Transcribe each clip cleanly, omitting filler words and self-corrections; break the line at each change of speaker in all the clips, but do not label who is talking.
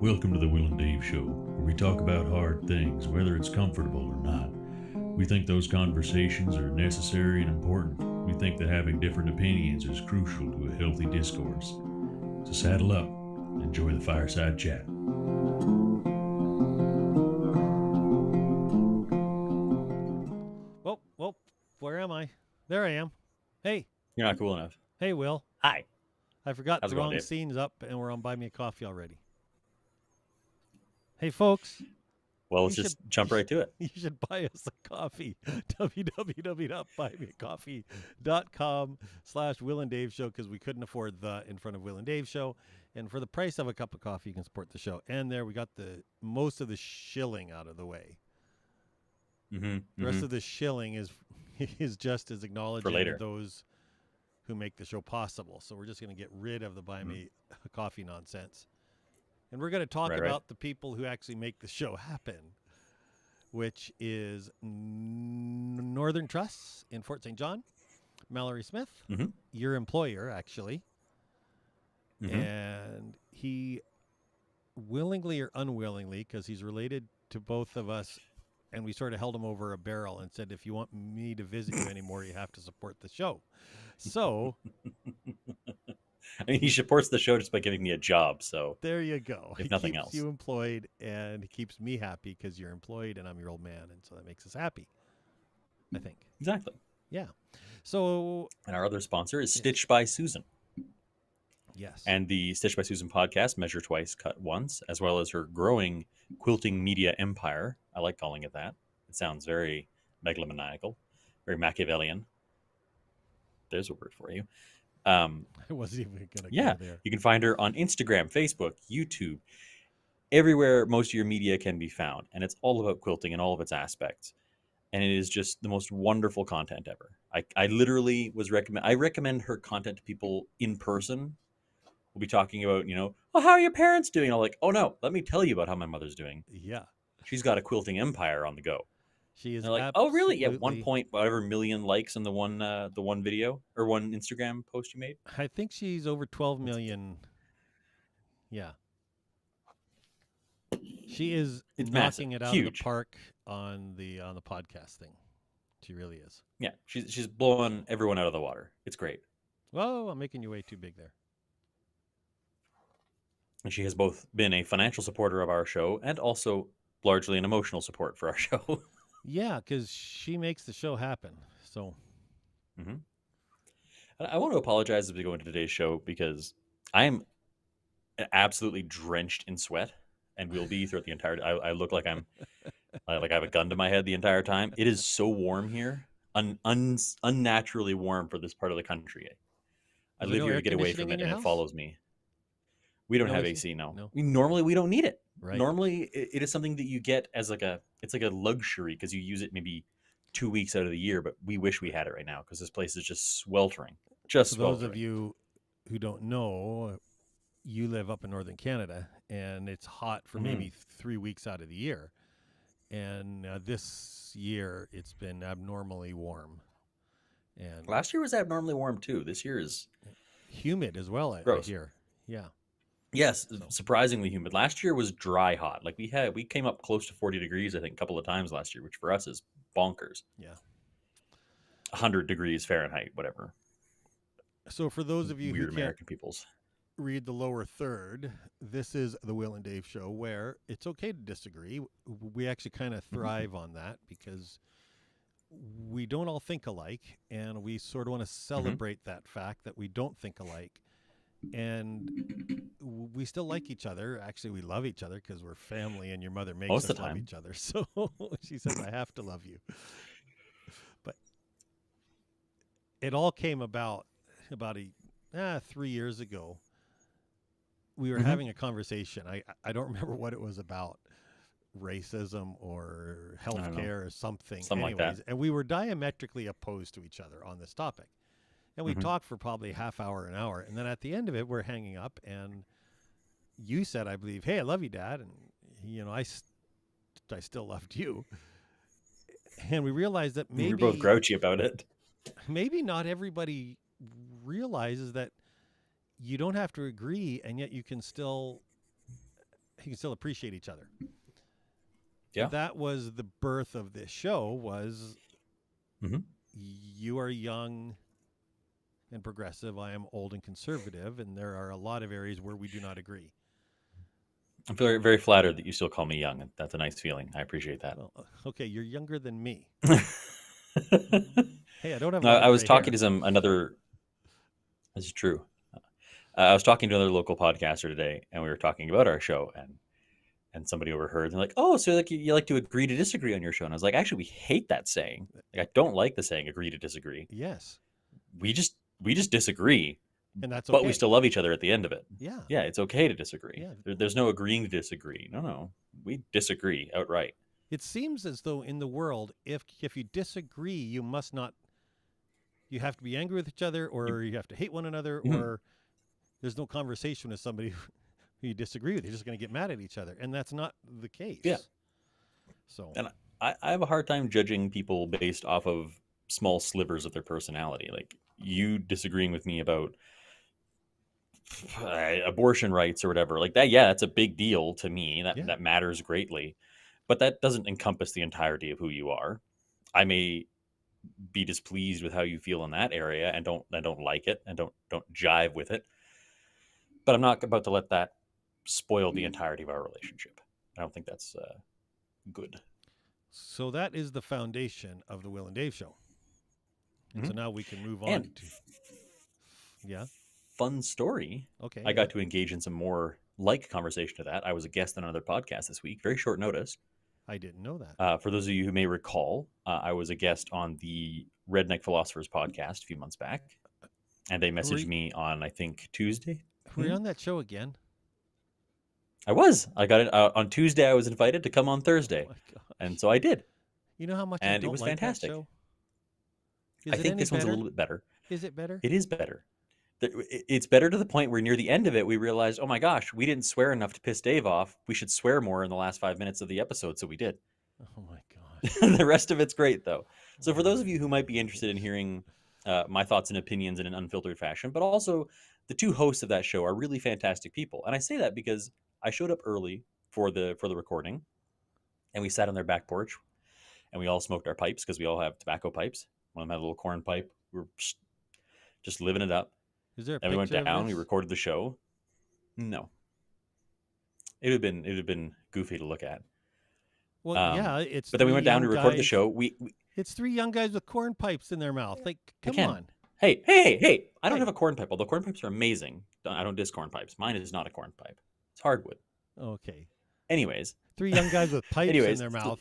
Welcome to the Will and Dave Show, where we talk about hard things, whether it's comfortable or not. We think those conversations are necessary and important. We think that having different opinions is crucial to a healthy discourse. So saddle up and enjoy the fireside chat.
Well, where am I? There I am. Hey.
You're not cool enough.
Hey, Will.
Hi.
I forgot
How's
the
it going,
wrong
Dave?
scene's up, and we're on Buy Me a Coffee already. Hey, folks.
Well,
You
let's just
should-
jump right to it.
You should buy us a coffee. www.buymeacoffee.com/Will and Dave Show, because we couldn't afford the in front of Will and Dave Show. And for the price of a cup of coffee, you can support the show. And there we got the most of the shilling out of the way.
Mm-hmm,
The rest of the shilling is just as acknowledging
later.
those who make the show possible. So we're just going to get rid of the buy me a coffee nonsense. And we're going to talk
Right.
about the people who actually make the show happen, which is Northern Trust in Fort St. John, Mallory Smith,
Mhm.
your employer, actually.
Mhm.
And he willingly or unwillingly, because he's related to both of us, and we sort of held him over a barrel and said, if you want me to visit you anymore, you have to support the show. So
I mean, he supports the show just by giving me a job. So
there you go.
If
He
nothing
keeps
else.
you employed, and he keeps me happy because you're employed and I'm your old man, and so that makes us happy, I think.
exactly.
Yeah. So
And our other sponsor is Stitch by Susan.
yes.
And the Stitch by Susan podcast, Measure Twice, Cut Once, as well as her growing quilting media empire. I like calling it that. It sounds very megalomaniacal, very Machiavellian. There's a word for you.
I wasn't even going to
Yeah.
go there.
You can find her on Instagram, Facebook, YouTube, everywhere most of your media can be found. And it's all about quilting in all of its aspects. And it is just the most wonderful content ever. I literally I recommend her content to people in person. We'll be talking about, oh, how are your parents doing? I'm like, oh no, let me tell you about how my mother's doing.
Yeah.
She's got a quilting empire on the go.
She is
And they're like, oh really? Yeah,
absolutely-
1.whatever million likes on the one video or one Instagram post you made.
I think she's over 12 million. Yeah. She is
It's
knocking
massive.
it out
Huge.
of the park on the podcast thing. She really is.
Yeah, she's blowing everyone out of the water. It's great.
Whoa, I'm making you way too big there.
And she has both been a financial supporter of our show and also largely an emotional support for our show.
Yeah, because she makes the show happen. So
I want to apologize as we go into today's show because I am absolutely drenched in sweat and will be throughout the entire. I look like I'm like I have a gun to my head the entire time. It is so warm here, unnaturally warm for this part of the country. I
Is there
live
no
here
air
to get away
conditioning
from
in
it,
your
and
house?
it follows me. We don't
No
have
AC?
AC, no.
No.
Normally we don't need it.
right.
Normally it is something that you get as it's like a luxury because you use it maybe 2 weeks out of the year, but we wish we had it right now because this place is just sweltering. Just
For those
sweltering.
of you who don't know, you live up in northern Canada, and it's hot for maybe 3 weeks out of the year. And this year, it's been abnormally warm and
Last year was abnormally warm too. This year is
humid as well. I
Gross.
hear. Yeah.
yes, surprisingly humid. Last year was dry hot. Like we came up close to 40 degrees I think a couple of times last year, which for us is bonkers.
Yeah.
100 degrees Fahrenheit, whatever.
So for those of you
Weird
who can't
American peoples.
read the lower third, this is the Will and Dave Show, where it's okay to disagree. We actually kind of thrive on that because we don't all think alike, and we sort of want to celebrate that fact that we don't think alike. And we still like each other. Actually, we love each other because we're family, and your mother makes
Most
us
of the
love
time.
each other. So she says, I have to love you. But it all came about 3 years ago. We were
Mhm.
having a conversation. I don't remember what it was about, racism or
don't know.
healthcare or something.
Something like that.
Anyways, and we were diametrically opposed to each other on this topic. And we
Mhm.
talked for probably half hour, an hour. And then at the end of it, we're hanging up. And you said, I believe, hey, I love you, Dad. And, I still loved you. And we realized that
We were
maybe
both grouchy about it.
maybe not everybody realizes that you don't have to agree, and yet you can still appreciate each other.
Yeah.
That was the birth of this show. Was
Mhm.
you are young and progressive, I am old and conservative, and there are a lot of areas where we do not agree.
I'm very, very flattered that you still call me young. That's a nice feeling. I appreciate that.
Well, okay, you're younger than me. Hey, I don't have. a
No,
lot
I
of
was
gray
talking
hair.
to another. This is true. I was talking to another local podcaster today, and we were talking about our show, and and somebody overheard. And they're like, "Oh, so like you like to agree to disagree on your show?" And I was like, "Actually, we hate that saying. Like, I don't like the saying agree to disagree.
Yes.
We just disagree,
And that's
but we
okay.
still love each other at the end of it.
Yeah.
Yeah, it's okay to disagree.
Yeah.
There's no agreeing to disagree. No, we disagree outright.
It seems as though in the world, if you disagree, you must not. You have to be angry with each other, or you have to hate one another,
Mhm.
or there's no conversation with somebody who you disagree with. You're just going to get mad at each other, and that's not the case.
Yeah.
So
And I have a hard time judging people based off of small slivers of their personality. Like you disagreeing with me about abortion rights or whatever, like that. Yeah, that's a big deal to me.
Yeah.
That matters greatly, but that doesn't encompass the entirety of who you are. I may be displeased with how you feel in that area and don't like it and don't jive with it, but I'm not about to let that spoil the entirety of our relationship. I don't think that's good.
So that is the foundation of the Will and Dave show. And so
Mhm.
now we can move on
And
to. Yeah.
fun story,
Okay.
I got to engage in some more like conversation to that. I was a guest on another podcast this week, very short notice.
I didn't know that.
For those of you who may recall, I was a guest on the Redneck Philosophers podcast a few months back, and they messaged me on, I think, Tuesday.
Were you on that show again?
I was. I got it on Tuesday. I was invited to come on Thursday,
Oh my gosh.
and so I did.
You know how much I
And it
don't
was
like
fantastic.
that show? Is
I
it
think
any
this one's a
better?
little bit better.
Is it better?
It is better. It's better to the point where near the end of it, we realized, oh my gosh, we didn't swear enough to piss Dave off. We should swear more in the last 5 minutes of the episode, so we did.
Oh my gosh.
The rest of it's great, though. So for those of you who might be interested in hearing my thoughts and opinions in an unfiltered fashion, but also the two hosts of that show are really fantastic people. And I say that because I showed up early for the recording, and we sat on their back porch, and we all smoked our pipes because we all have tobacco pipes. One of them had a little corn pipe. We were just living it up.
Is there a
Then we went
picture of
down. We
this?
recorded the show. No, it would have been goofy to look at.
Well, yeah, it's.
But then we
three
went down to
young
record the
guys-
show. We
It's three young guys with corn pipes in their mouth. Like, come
Again,
on.
Hey! I don't
Hey.
have a corn pipe. Although corn pipes are amazing. I don't diss corn pipes. Mine is not a corn pipe. It's hardwood.
Okay.
Anyways,
Three young guys with pipes in
anyways,
their
so
mouth.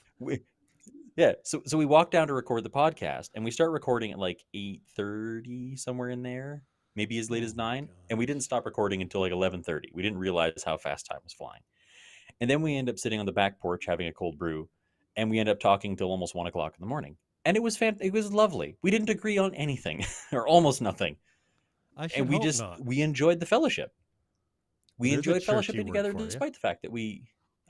So we walked down to record the podcast, and we start recording at like 8:30, somewhere in there, maybe as late
Oh
as
my
9, and we didn't stop recording until like 11:30. We didn't realize how fast time was flying, and then we end up sitting on the back porch having a cold brew, and we end up talking till almost 1 o'clock in the morning. And it was it was lovely. We didn't agree on anything or almost nothing.
I should
And we
hope
just
not.
we enjoyed the fellowship. We
There's a
enjoyed
church you
fellowshipping
work
together
for, yeah?
despite the fact that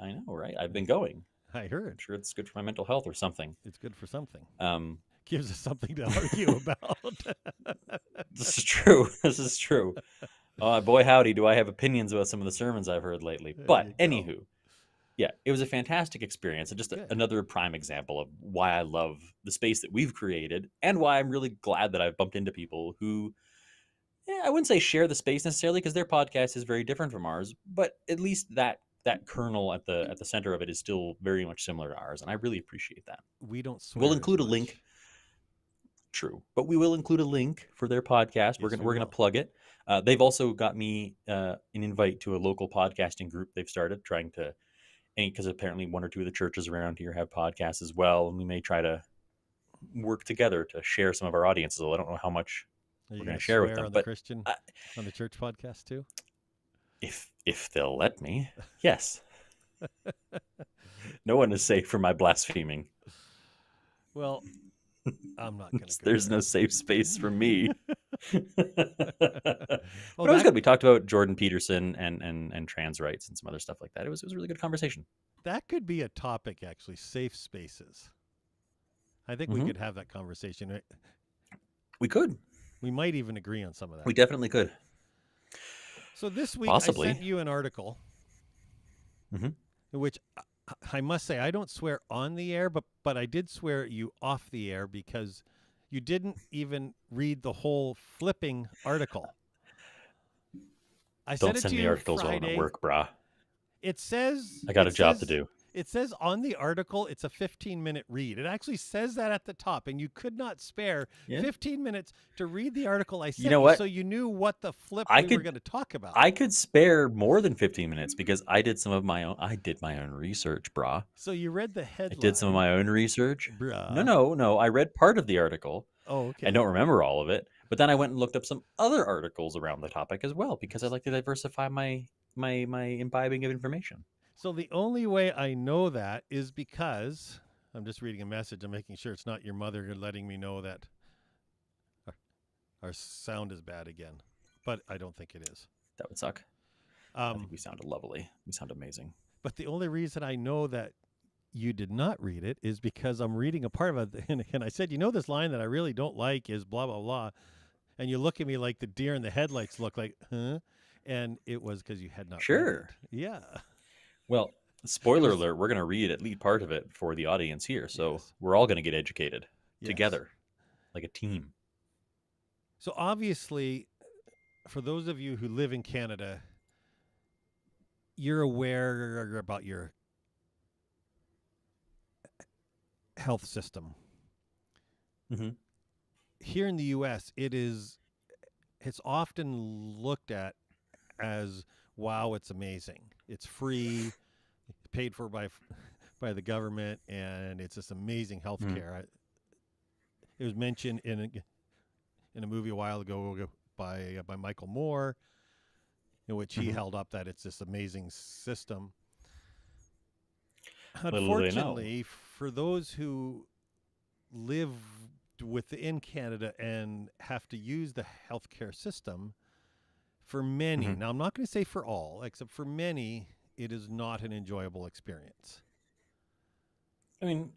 I know, right? I've been going.
I
I'm
heard.
sure it's good for my mental health or something.
It's good for something.
Um,
Gives us something to argue about.
this is true. This is true. Boy, howdy, do I have opinions about some of the sermons I've heard lately.
There
But
you go.
anywho, yeah, it was a fantastic experience, and just
Good.
another prime example of why I love the space that we've created, and why I'm really glad that I've bumped into people who, I wouldn't say share the space necessarily, because their podcast is very different from ours, but at least that kernel at the center of it is still very much similar to ours, and I really appreciate that.
We don't swear.
We'll
as
include a
much.
link. True, but we will include a link for their podcast. We're
Yes,
gonna
we
we're gonna
will.
plug it. They've also got me an invite to a local podcasting group they've started, trying to, because apparently one or two of the churches around here have podcasts as well, and we may try to work together to share some of our audiences. I don't know how much
Are you
we're gonna
gonna
share with
swear
them,
on the
but
Christian
I-
on the church podcast too.
if they'll let me. Yes. No one is safe from my blaspheming.
Well, I'm not going to.
There's no safe space for me. But
Well,
it was
that,
good. We talked about Jordan Peterson and trans rights and some other stuff like that. It was a really good conversation.
that could be a topic, actually. Safe spaces. I think we
Mhm.
could have that conversation.
We could.
We might even agree on some of that.
We definitely could.
So this week,
Possibly.
I sent you an article,
Mhm.
in which I must say I don't swear on the air, but I did swear at you off the air because you didn't even read the whole flipping article. I
Don't
sent it
send
to
me
you
articles while I'm
Friday.
at work, brah.
It says
I got a
it
job to
says-
do.
It says on the article it's a 15-minute read. It actually says that at the top, and you could not spare
Yeah.
15 minutes to read the article I sent
know what?
so you knew what the flip
I
we were
could-
going to talk about.
I could spare more than 15 minutes because I did my own research, brah.
So you read the
I
headline.
did some of my own research.
Bruh.
No. I read part of the article.
Oh, okay.
I don't remember all of it, but then I went and looked up some other articles around the topic as well because I like to diversify my imbibing of information.
So the only way I know that is because I'm just reading a message. I'm making sure it's not your mother letting me know that our sound is bad again, but I don't think it is.
That would suck. I think we sounded lovely. We sound amazing.
But the only reason I know that you did not read it is because I'm reading a part of it, and I said, this line that I really don't like is blah blah blah, and you look at me like the deer in the headlights look like, huh? And it was because you had not.
Sure.
Read it. Yeah.
Well, spoiler alert, we're going to read at least part of it for the audience here. So
Yes.
we're all going to get educated
Yes.
together like a team.
So obviously, for those of you who live in Canada, you're aware about your health system.
Mhm.
Here in the U.S., it's often looked at as, wow, it's amazing. It's free, paid for by the government, and it's this amazing health care. It was mentioned in a movie a while ago by Michael Moore, in which he held up that it's this amazing system. Unfortunately, for those who live within Canada and have to use the healthcare system, for many, now I'm not going to say for all, except for many, it is not an enjoyable experience.
I mean,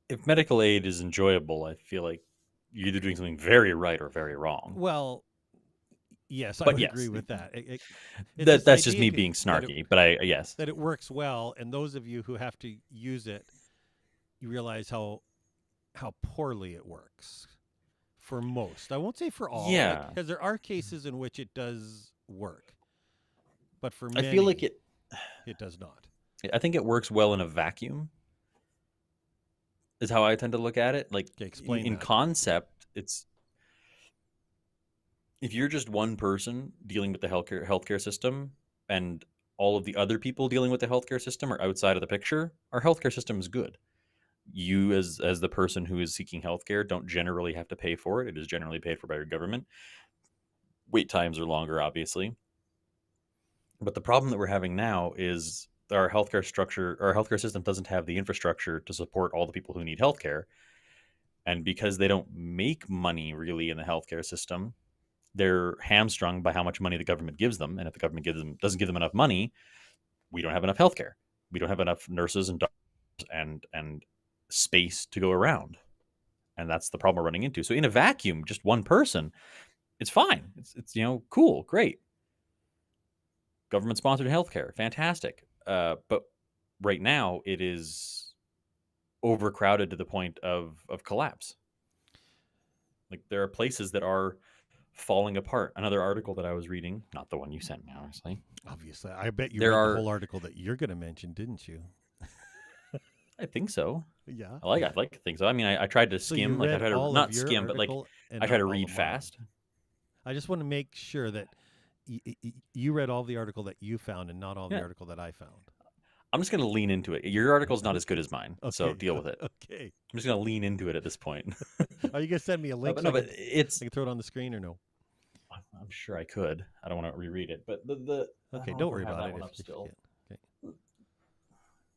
if medical aid is enjoyable, I feel like you're either doing something very right or very wrong.
Well, yes, I
But
would
yes,
agree with that. It's
that's
this
just
idea
me being
that
snarky, but yes.
that it works well, and those of you who have to use it, you realize how poorly it works for most. I won't say for all,
Yeah.
because there are cases in which it does work, but for
I
many,
feel like
it does not.
I think it works well in a vacuum. Is how I tend to look at it. Like
Okay, explain
in
that.
concept, it's if you're just one person dealing with the healthcare system and all of the other people dealing with the healthcare system are outside of the picture, our healthcare system is good. You as the person who is seeking healthcare don't generally have to pay for it. It is generally paid for by your government. Wait times are longer, obviously. But the problem that we're having now is our healthcare system doesn't have the infrastructure to support all the people who need healthcare. And because they don't make money really in the healthcare system, they're hamstrung by how much money the government gives them. And if the government doesn't give them enough money, we don't have enough healthcare. We don't have enough nurses and doctors and space to go around. And that's the problem we're running into. So in a vacuum, just one person, it's fine. It's cool, great. Government sponsored healthcare, fantastic. But right now it is overcrowded to the point of collapse. Like there are places that are falling apart. Another article that I was reading, not the one you sent me,
Obviously, I bet you
There
read
are-
the whole article that you're going to mention, didn't you?
I think so.
Yeah.
I like to think so. I mean, I tried to
So you
skim, like I
read
tried to
all of
not
your
skim, but like
article and
I try
not
to
all
read
of mine.
fast.
I just want to make sure that you read all the article that you found and not all the
Yeah.
article that I found.
I'm just going to lean into it. Your article's not as good as mine, so
Okay.
deal with it.
Okay.
I'm just going to lean into it at this point.
Are you going to send me a link?
but
so
no,
I
but
can-
it's.
I can throw it on the screen or no?
I'm sure I could. I don't want to reread it, but the
Okay,
I
don't
know
worry
if I have
about
that
it.
one
if
up
you
still.
can't. Okay.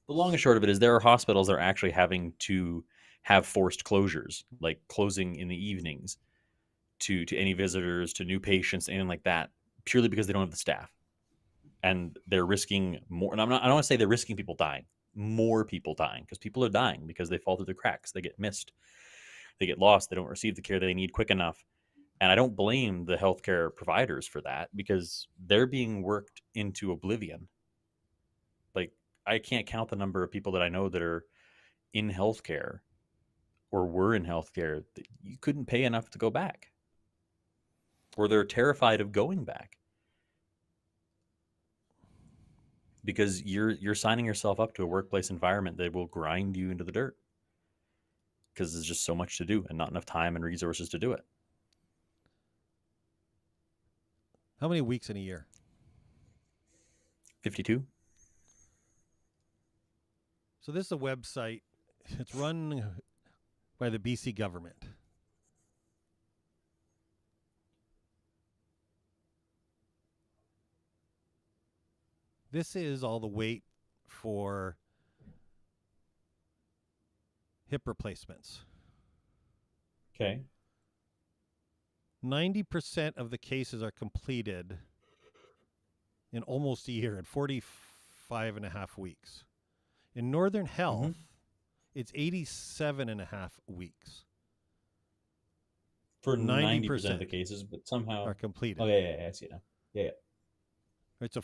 The long and short of it is there are hospitals that are actually having to have forced closures, like closing in the evenings to any visitors, to new patients, anything like that, purely because they don't have the staff. And they're risking more. And I don't want to say they're risking people dying, more people dying, because people are dying because they fall through the cracks. They get missed. They get lost. They don't receive the care they need quick enough. And I don't blame the healthcare providers for that because they're being worked into oblivion. Like, I can't count the number of people that I know that are in healthcare or were in healthcare that you couldn't pay enough to go back, or they're terrified of going back. because you're signing yourself up to a workplace environment that will grind you into the dirt because there's just so much to do and not enough time and resources to do it.
How many weeks in a year?
52.
So this is a website. It's run by the BC government. This is all the wait for hip replacements.
Okay.
90% of the cases are completed in almost a year, in 45 and a half weeks. In Northern Health, it's 87 and a half weeks.
For 90% of the cases, but somehow
are completed.
Oh, yeah, I see it now. Yeah.
It's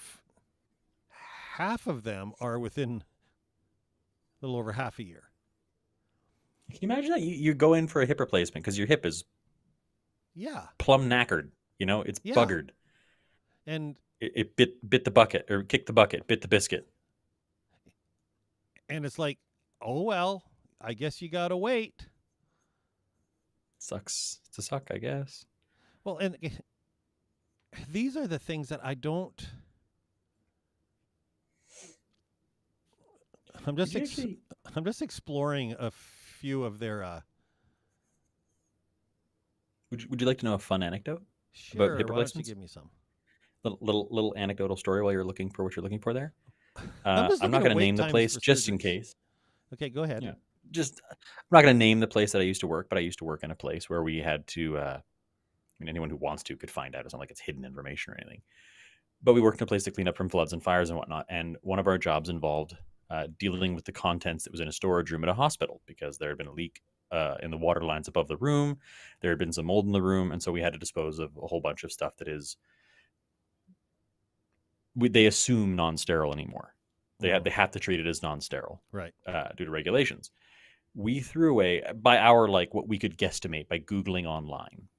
half of them are within a little over half a year.
Can you imagine that? You go in for a hip replacement because your hip is plumb knackered. It's buggered.
And
it bit the bucket, or kicked the bucket, bit the biscuit.
And it's like, oh, well, I guess you got to wait.
Sucks to suck, I guess.
Well, and these are the things that I don't... I'm just exploring a few of their...
Would you like to know a fun anecdote
Sure,
about hip
why don't you
replacements?
give me some?
Little anecdotal story while you're looking for what you're looking for there.
I'm
I'm not going to name the place just in
surgeries.
case.
Okay, go ahead.
Yeah. I'm not going to name the place that I used to work, but I used to work in a place where we had to, anyone who wants to could find out. It's not like it's hidden information or anything. But we worked in a place to clean up from floods and fires and whatnot. And one of our jobs involved dealing with the contents that was in a storage room at a hospital because there had been a leak in the water lines above the room. There had been some mold in the room. And so we had to dispose of a whole bunch of stuff that is, they assume non-sterile anymore. They have to treat it as non-sterile,
Right.
Due to regulations. We threw away, by our, what we could guesstimate by Googling online,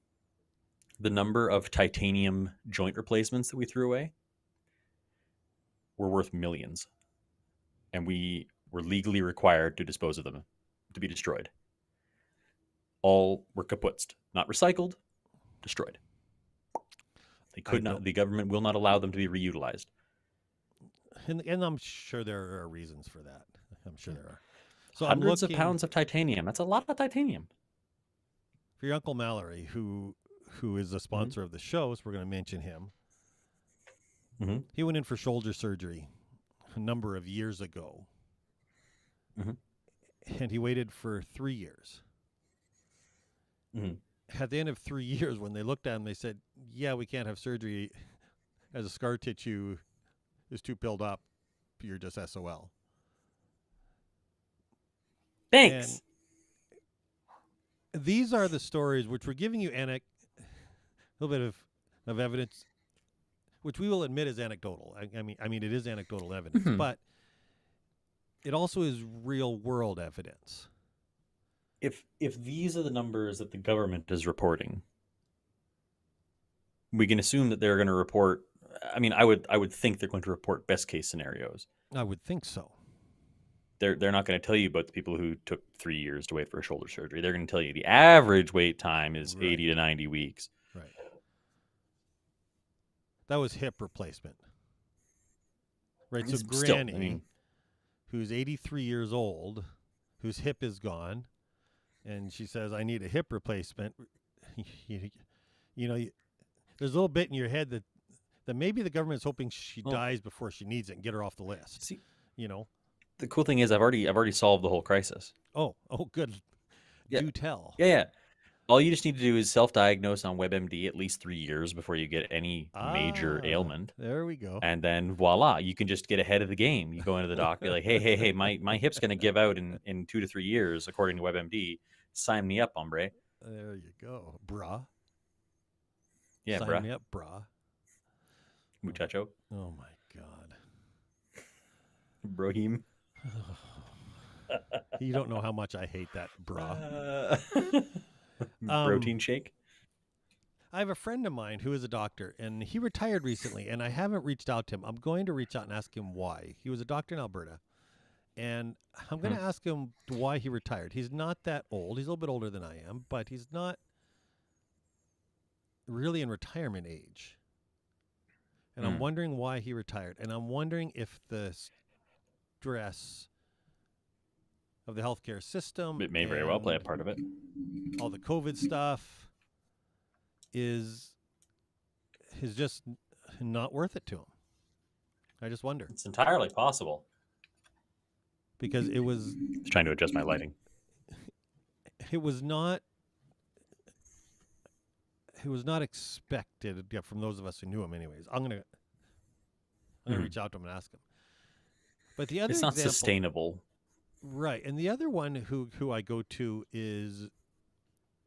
the number of titanium joint replacements that we threw away were worth millions. And we were legally required to dispose of them, to be destroyed. All were kaputzed, not recycled, destroyed. They could not. The government will not allow them to be reutilized.
And I'm sure there are reasons for that. I'm sure there are. So
Hundreds of pounds of titanium. That's a lot of titanium.
For your Uncle Mallory, who is a sponsor of the show, so we're going to mention him.
Mm-hmm.
He went in for shoulder surgery a number of years ago.
Mm-hmm.
And he waited for 3 years.
Mm-hmm.
At the end of 3 years, when they looked at him, they said, yeah, we can't have surgery as a scar tissue is too filled up. You're just SOL.
Thanks.
And these are the stories which we're giving you a little bit of evidence, which we will admit is anecdotal. I mean, it is anecdotal evidence, but it also is real world evidence.
If these are the numbers that the government is reporting, we can assume that they're going to report. I mean, I would think they're going to report best case scenarios.
I would think so.
They're not going to tell you about the people who took 3 years to wait for a shoulder surgery. They're going to tell you the average wait time is 80 to 90 weeks.
Right. That was hip replacement. Right. So Granny, who's 83 years old, whose hip is gone, and she says, I need a hip replacement. There's a little bit in your head that maybe the government's hoping she dies before she needs it and get her off the list.
See,
the
cool thing is I've already solved the whole crisis.
Oh, good.
Yeah.
Do tell.
Yeah. All you just need to do is self-diagnose on WebMD at least 3 years before you get any major ailment.
There we go.
And then voila, you can just get ahead of the game. You go into the doc, be like, hey, my hip's going to give out in 2 to 3 years, according to WebMD. Sign me up, hombre.
There you go, brah.
Yeah,
Sign me up, brah.
Muchacho.
Oh, my God.
Brohim.
You don't know how much I hate that, brah.
Protein shake.
I have a friend of mine who is a doctor, and he retired recently, and I haven't reached out to him. I'm going to reach out and ask him why. He was a doctor in Alberta, and I'm going to ask him why he retired. He's not that old. He's a little bit older than I am, but he's not really in retirement age. And I'm wondering why he retired. And I'm wondering if the stress of the healthcare system,
It may very well play a part of it.
all the COVID stuff is just not worth it to him. I just wonder.
It's entirely possible.
Because it was
Just trying to adjust my lighting.
not expected from those of us who knew him anyways. I'm gonna reach out to him and ask him. But the other
It's not
example,
sustainable.
right? And the other one who I go to is,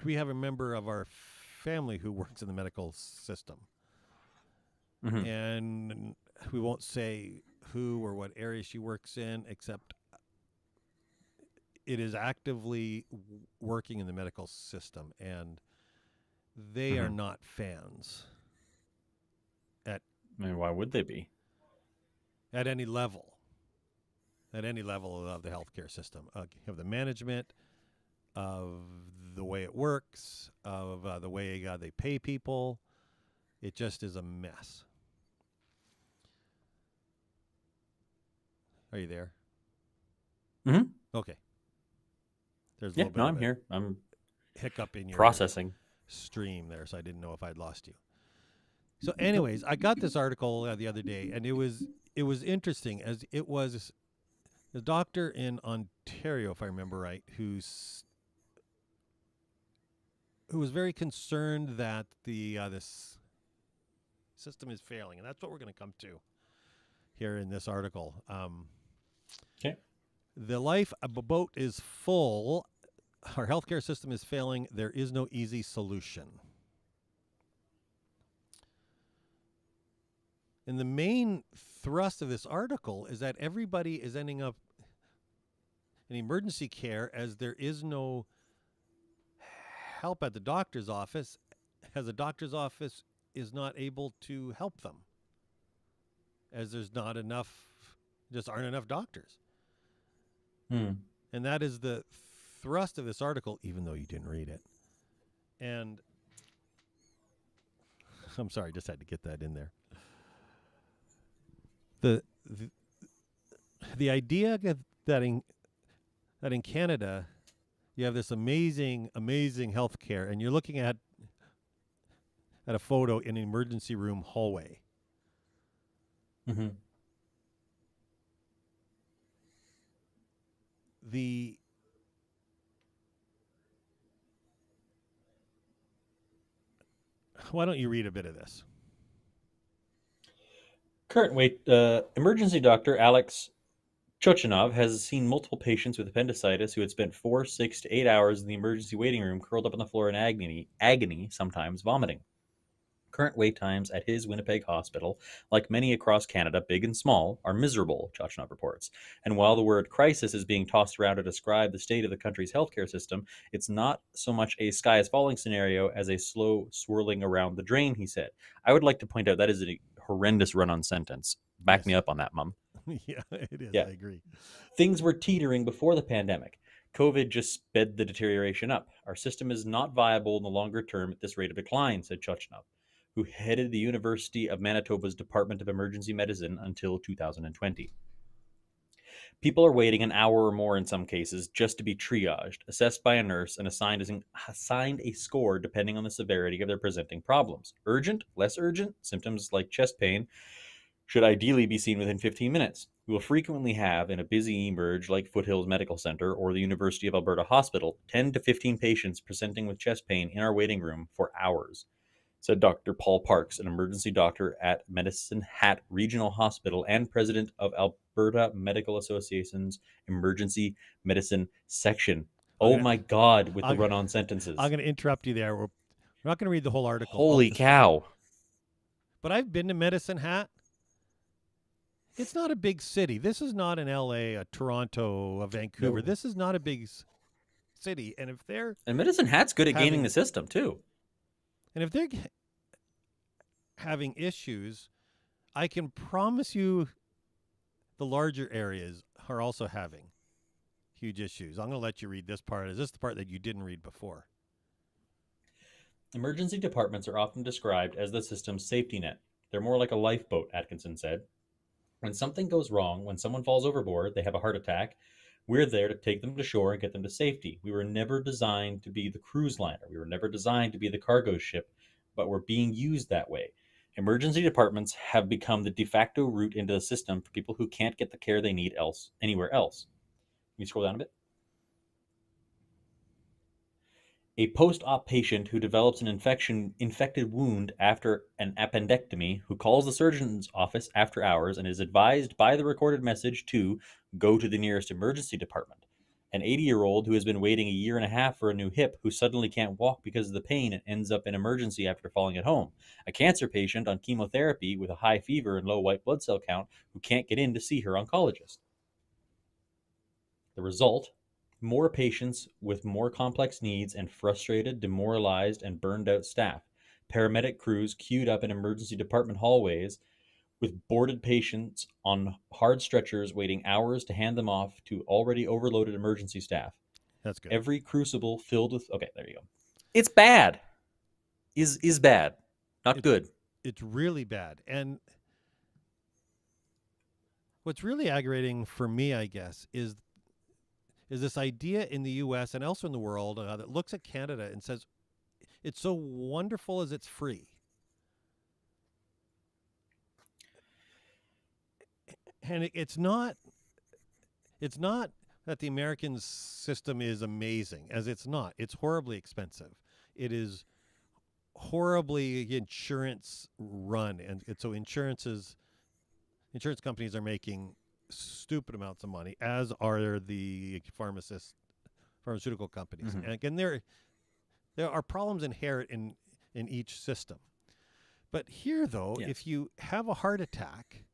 we have a member of our family who works in the medical system, and we won't say who or what area she works in, except it is actively working in the medical system, and they are not fans
I mean, why would they be?
at any level of the healthcare system, of the management, of the way it works, of the way they pay people. It just is a mess. Are you there?
Mm-hmm.
Okay. There's a
Yeah,
little bit
no,
of
I'm
a
here. I'm
hiccup in your
processing.
stream there, so I didn't know if I'd lost you. So anyways, I got this article the other day, and it was interesting, as it was the doctor in Ontario, if I remember right, who was very concerned that this system is failing, and that's what we're going to come to here in this article.
Okay.
The life of a boat is full. Our healthcare system is failing. There is no easy solution. And the main thrust of this article is that everybody is ending up in emergency care, as there is no help at the doctor's office, as the doctor's office is not able to help them, as there's not enough, just aren't enough doctors. And that is the thrust of this article, even though you didn't read it. And I'm sorry, just had to get that in there. The idea that in Canada you have this amazing healthcare, and you're looking at a photo in an emergency room hallway. Why don't you read a bit of this?
Current wait. Emergency doctor Alex Chochinov has seen multiple patients with appendicitis who had spent 4, 6 to 8 hours in the emergency waiting room, curled up on the floor in agony, sometimes vomiting. Current wait times at his Winnipeg hospital, like many across Canada, big and small, are miserable, Chochinov reports. And while the word crisis is being tossed around to describe the state of the country's healthcare system, it's not so much a sky is falling scenario as a slow swirling around the drain, he said. I would like to point out that is a horrendous run-on sentence. Back me up on that, Mum.
Yeah, it is.
Yeah.
I agree.
Things were teetering before the pandemic. COVID just sped the deterioration up. Our system is not viable in the longer term at this rate of decline, said Chochinov, who headed the University of Manitoba's Department of Emergency Medicine until 2020. People are waiting an hour or more in some cases just to be triaged, assessed by a nurse, and assigned a score depending on the severity of their presenting problems. Urgent, less urgent, symptoms like chest pain should ideally be seen within 15 minutes. We will frequently have, in a busy emerge like Foothills Medical Center or the University of Alberta Hospital, 10 to 15 patients presenting with chest pain in our waiting room for hours, said Dr. Paul Parks, an emergency doctor at Medicine Hat Regional Hospital and president of Alberta Medical Association's Emergency Medicine Section. Oh my God, with the run-on sentences.
I'm going to interrupt you there. We're not going to read the whole article.
Holy cow.
But I've been to Medicine Hat. It's not a big city. This is not an LA, a Toronto, a Vancouver.
No.
This is not a big city. And if they're
And Medicine Hat's good at gaming the system, too.
and if they're having issues, I can promise you the larger areas are also having huge issues. I'm going to let you read this part. Is this the part that you didn't read before?
Emergency departments are often described as the system's safety net. They're more like a lifeboat, Atkinson said. When something goes wrong, when someone falls overboard, they have a heart attack, we're there to take them to shore and get them to safety. We were never designed to be the cruise liner. We were never designed to be the cargo ship, but we're being used that way. Emergency departments have become the de facto route into the system for people who can't get the care they need anywhere else. Can you scroll down a bit? A post-op patient who develops an infected wound after an appendectomy, who calls the surgeon's office after hours and is advised by the recorded message to go to the nearest emergency department. An 80-year-old who has been waiting a year and a half for a new hip, who suddenly can't walk because of the pain and ends up in emergency after falling at home. A cancer patient on chemotherapy with a high fever and low white blood cell count who can't get in to see her oncologist. The result: more patients with more complex needs and frustrated, demoralized, and burned out staff. Paramedic crews queued up in emergency department hallways with boarded patients on hard stretchers waiting hours to hand them off to already overloaded emergency staff.
That's good.
Every crucible filled with... Okay, there you go. It's bad. Is bad. Not good.
It's really bad. And what's really aggravating for me, I guess, is this idea in the U.S. and elsewhere in the world that looks at Canada and says, it's so wonderful as it's free. And it's not that the American system is amazing, as it's not. It's horribly expensive. It is horribly insurance run. And so insurance companies are making stupid amounts of money, as are the pharmaceutical companies.
Mm-hmm.
And again, there are problems inherent in each system. But here, though,
Yes.
if you have a heart attack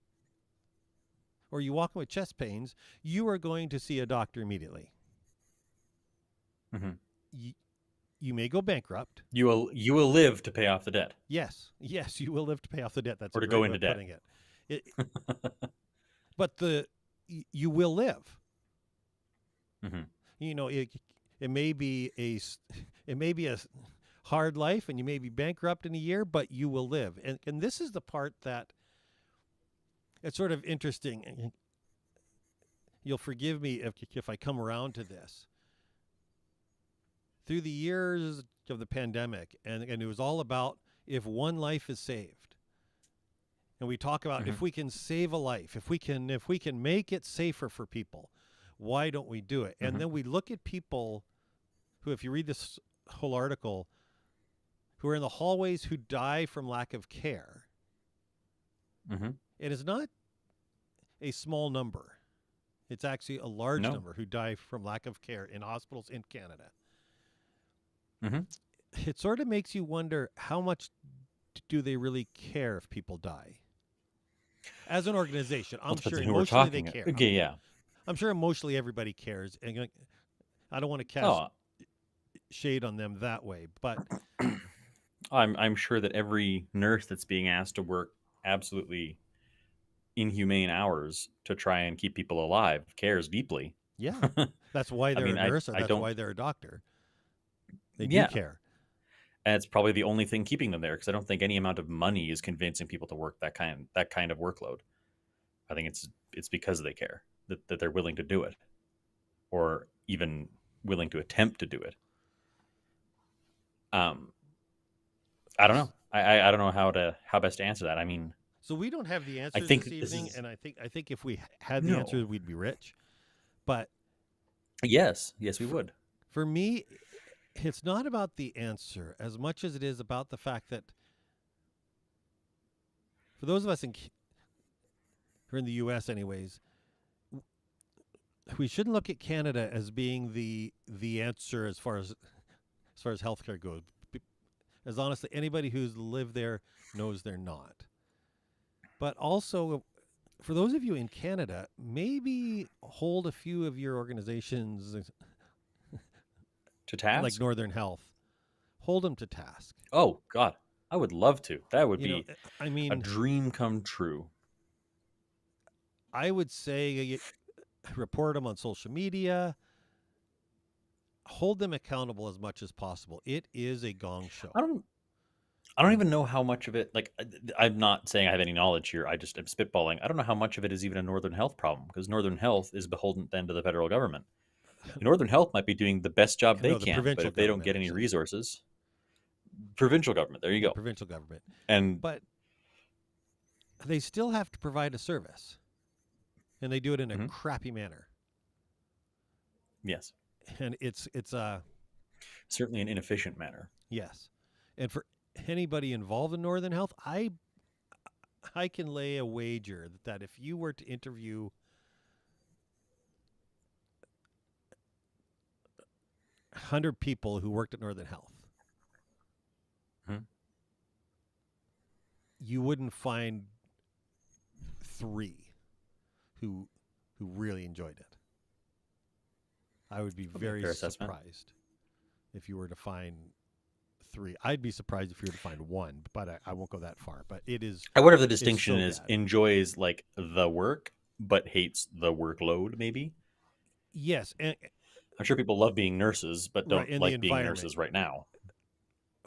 or you walk in with chest pains, you are going to see a doctor immediately.
Mm-hmm.
You may go bankrupt.
You will live to pay off the debt.
Yes, you will live to pay off the debt. That's
Or
a
to
great
go
way
into
of
debt.
putting it. But you will live.
Mm-hmm.
You know, it may be a hard life, and you may be bankrupt in a year, but you will live. And this is the part that it's sort of interesting. You'll forgive me if I come around to this. Through the years of the pandemic, and it was all about if one life is saved. And we talk about if we can save a life, if we can make it safer for people, why don't we do it? And then we look at people who, if you read this whole article, who are in the hallways who die from lack of care.
Mm-hmm.
It is not a small number. It's actually a large number who die from lack of care in hospitals in Canada.
Mm-hmm.
It sort of makes you wonder, how much do they really care if people die? As an organization, I'm sure emotionally they care.
Okay, yeah.
I'm sure emotionally everybody cares. And I don't want to cast shade on them that way, but
I'm sure that every nurse that's being asked to work absolutely inhumane hours to try and keep people alive cares deeply.
Yeah, that's why they're a nurse, or that's why they're a doctor. They do care.
And it's probably the only thing keeping them there, because I don't think any amount of money is convincing people to work that kind of workload. I think it's because they care that they're willing to do it, or even willing to attempt to do it. I don't know. I don't know how best to answer that. I mean,
so we don't have the answers
this
evening, and I think if we had the answers, we'd be rich. But
yes, we would.
For me, it's not about the answer as much as it is about the fact that for those of us who are in the U.S. anyways, we shouldn't look at Canada as being the answer as far as healthcare goes. As honestly, anybody who's lived there knows they're not. But also, for those of you in Canada, maybe hold a few of your organizations
to task,
like Northern Health. Hold them to task.
Oh God, I would love to. That would
You know,
be
I
a
mean,
dream come true.
I would say report them on social media, hold them accountable as much as possible. It is a gong show.
I don't I don't even know how much of it, like, I'm not saying I have any knowledge here. I just am spitballing. I don't know how much of it is even a Northern Health problem because Northern Health is beholden then to the federal government. Northern Health might be doing the best job they
No, the
can, but
provincial
if they don't
government
get any
actually,
resources, provincial government, there you
the
go.
provincial government,
And
but they still have to provide a service, and they do it in a
Mhm.
crappy manner.
yes,
And it's a
certainly an inefficient manner.
yes, and for anybody involved in Northern Health, I can lay a wager that if you were to interview 100 people who worked at Northern Health,
Mhm.
you wouldn't find 3 who really enjoyed it. I would be
Okay,
very
fair assessment.
surprised if you were to find 3. I'd be surprised if you were to find 1, but I won't go that far. But it is
I wonder if the
it's
distinction
so
is
bad.
enjoys like the work but hates the workload. Maybe
Yes, and
I'm sure people love being nurses but
right
don't
in the
like being
environment.
nurses right now.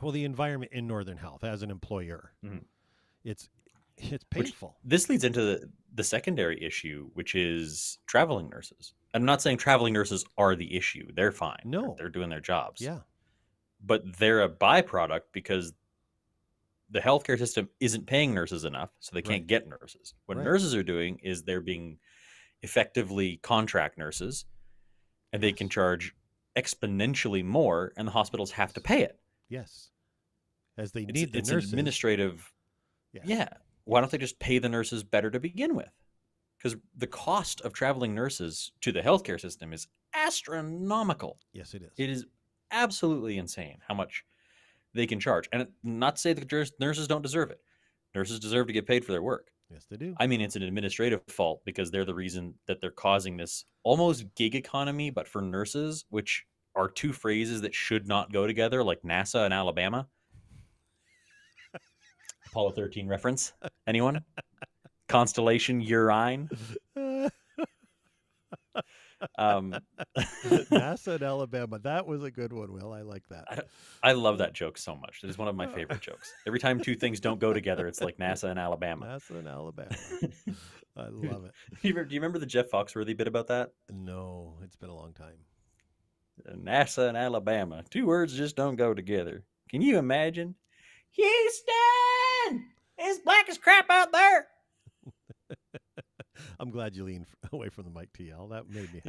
Well, the environment in Northern Health as an employer,
Mhm.
it's
Which
painful.
this leads into the secondary issue, which is traveling nurses. I'm not saying traveling nurses are the issue. They're fine.
No.
They're doing their jobs.
Yeah.
But they're a byproduct because the healthcare system isn't paying nurses enough, so they can't
Right.
get nurses. What
Right.
nurses are doing is they're being effectively contract nurses, and they can
Yes.
charge exponentially more, and the hospitals have to pay it.
Yes. As they
It's
need the
it's an
nurses.
administrative.
Yes.
Yeah. Why don't they just pay the nurses better to begin with? Because the cost of traveling nurses to the healthcare system is astronomical.
Yes, it is.
It is absolutely insane how much they can charge. And not to say that nurses don't deserve it. Nurses deserve to get paid for their work.
Yes, they do.
I mean, it's an administrative fault because they're the reason that they're causing this almost gig economy, but for nurses, which are 2 phrases that should not go together, like NASA and Alabama. Apollo 13 reference. Anyone? Constellation Urine. Um,
NASA and Alabama. That was a good one, Will. I like that.
I love that joke so much. It is one of my favorite jokes. Every time 2 things don't go together, it's like NASA and Alabama.
NASA and Alabama. I love it.
Do you remember the Jeff Foxworthy bit about that?
No, it's been a long time.
NASA and Alabama. 2 words just don't go together. Can you imagine? Houston! It's black as crap out there.
I'm glad you leaned away from the mic, TL. That made me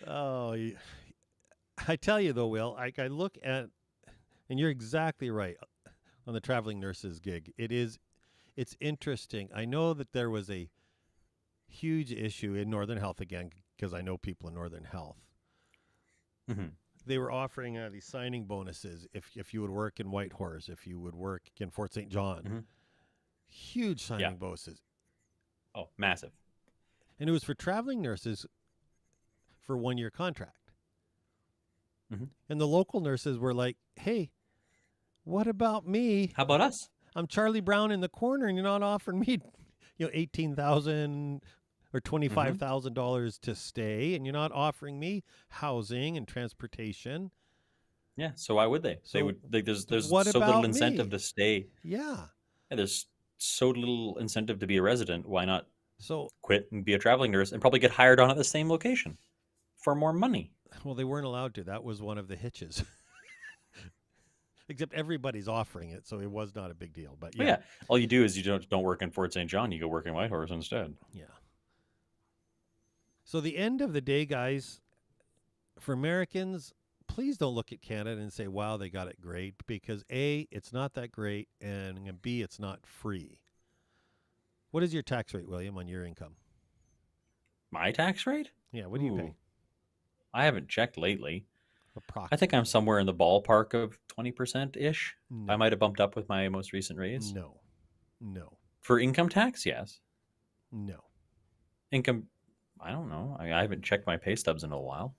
happy. I tell you though, Will, I look at, and you're exactly right on the traveling nurses gig. It's interesting. I know that there was a huge issue in Northern Health again because I know people in Northern Health.
Mm-hmm.
They were offering these signing bonuses if you would work in Whitehorse, if you would work in Fort St. John.
Mm-hmm.
Huge signing bonuses.
Oh, massive.
And it was for traveling nurses for 1-year contract.
Mm-hmm.
And the local nurses were like, hey, what about me?
How about us?
I'm Charlie Brown in the corner and you're not offering me, $18,000 or $25,000 to stay, and you're not offering me housing and transportation.
Yeah, so why would they?
So
They would. There's
what
so little
about
incentive
me?
to stay.
Yeah.
Yeah, there's so little incentive to be a resident. Why not
So,
quit and be a traveling nurse and probably get hired on at the same location for more money?
well, they weren't allowed to. That was one of the hitches. Except everybody's offering it, so it was not a big deal. But
Well, yeah, all you do is you don't work in Fort St. John. You go work in Whitehorse instead.
Yeah. So the end of the day, guys, for Americans, please don't look at Canada and say, wow, they got it great, because A, it's not that great, and B, it's not free. What is your tax rate, William, on your income?
My tax rate?
Yeah, what do you pay?
Ooh, I haven't checked lately. I
Approximately.
think I'm somewhere in the ballpark of 20% ish.
No.
I might have bumped up with my most recent raise.
No.
For income tax, yes.
No.
Income, I don't know. I haven't checked my pay stubs in a while.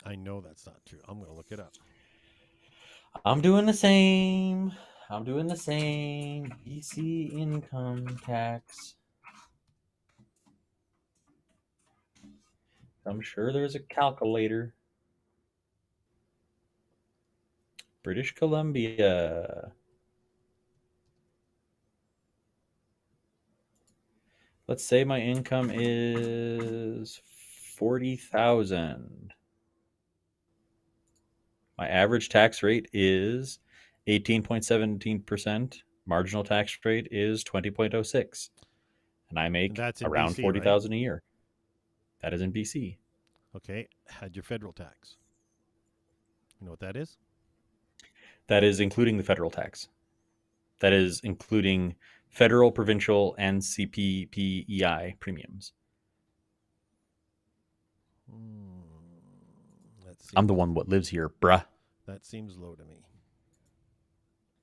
I know that's not true. I'm going to look it up.
I'm doing the same. I'm doing the same. BC income tax. I'm sure there's a calculator. British Columbia. Let's say my income is 40,000. My average tax rate is 18.17%. Marginal tax rate is 20.06. And I make
That's in
around
BC, right?
40,000 a year. That is in BC.
Okay. Had your federal tax. You know what that is?
That is including the federal tax. That is including federal, provincial, and CPPEI premiums. I'm the one what lives here, bruh.
That seems low to me.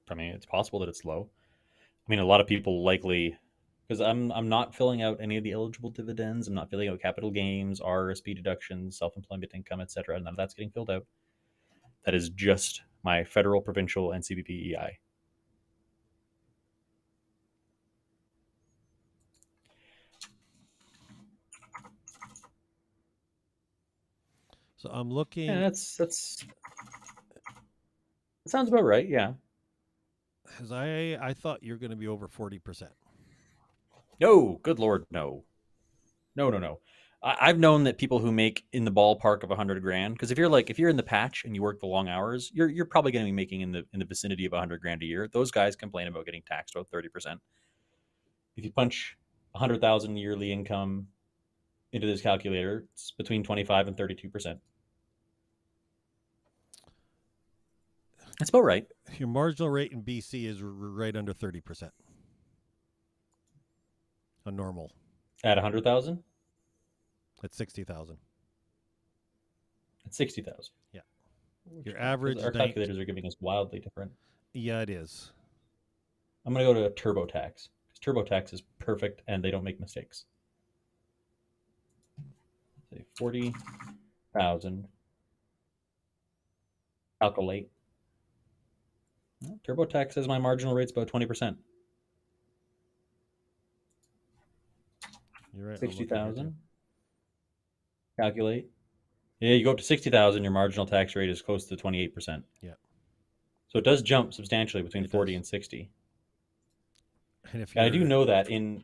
I mean, it's possible that it's low. I mean, a lot of people likely, because I'm not filling out any of the eligible dividends. I'm not filling out capital gains, RSP deductions, self-employment income, etc. None of that's getting filled out. That is just my federal, provincial, and CPPEI.
So I'm looking.
Yeah, that's that sounds about right. Yeah.
Because I thought you're going to be over 40%.
No, good lord, no. No. I've known that people who make in the ballpark of 100 grand, because if you're in the patch and you work the long hours, you're probably going to be making in the vicinity of 100 grand a year. Those guys complain about getting taxed about 30%. If you punch 100,000 yearly income into this calculator, it's between 25 and 32%. That's about right.
Your marginal rate in BC is right under 30%. A normal.
At 100,000?
At 60,000.
At 60,000.
Yeah. Your average.
Our calculators are giving us wildly different.
Yeah, it is.
I'm going to go to TurboTax. Because TurboTax is perfect and they don't make mistakes. Say 40,000. Calculate. TurboTax says my marginal rate's about 20%.
You're right.
60,000. Calculate. Yeah, you go up to 60,000, your marginal tax rate is close to 28%.
Yeah.
So it does jump substantially between
It
40
does.
and 60.
And if
I do know that in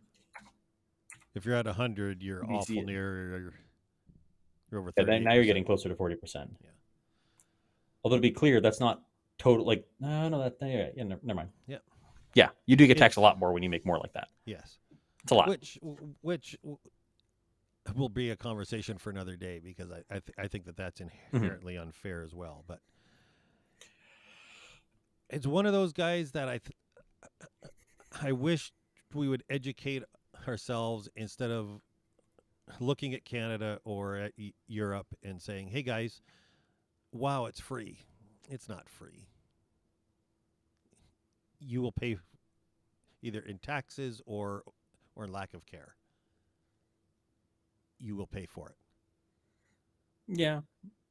if you're at 100, you're
BC,
awful near. You're over 30.
now you're getting closer to 40%.
Yeah.
Although to be clear, that's not total. Like no, yeah, never mind.
Yeah.
Yeah, you do get taxed a lot more when you make more like that.
Yes.
It's a lot.
Which will be a conversation for another day because I think that's inherently unfair as well. But it's one of those guys that I wish we would educate ourselves instead of looking at Canada or at Europe and saying, "Hey guys, wow, it's free." It's not free. You will pay either in taxes or lack of care. You will pay for it.
Yeah,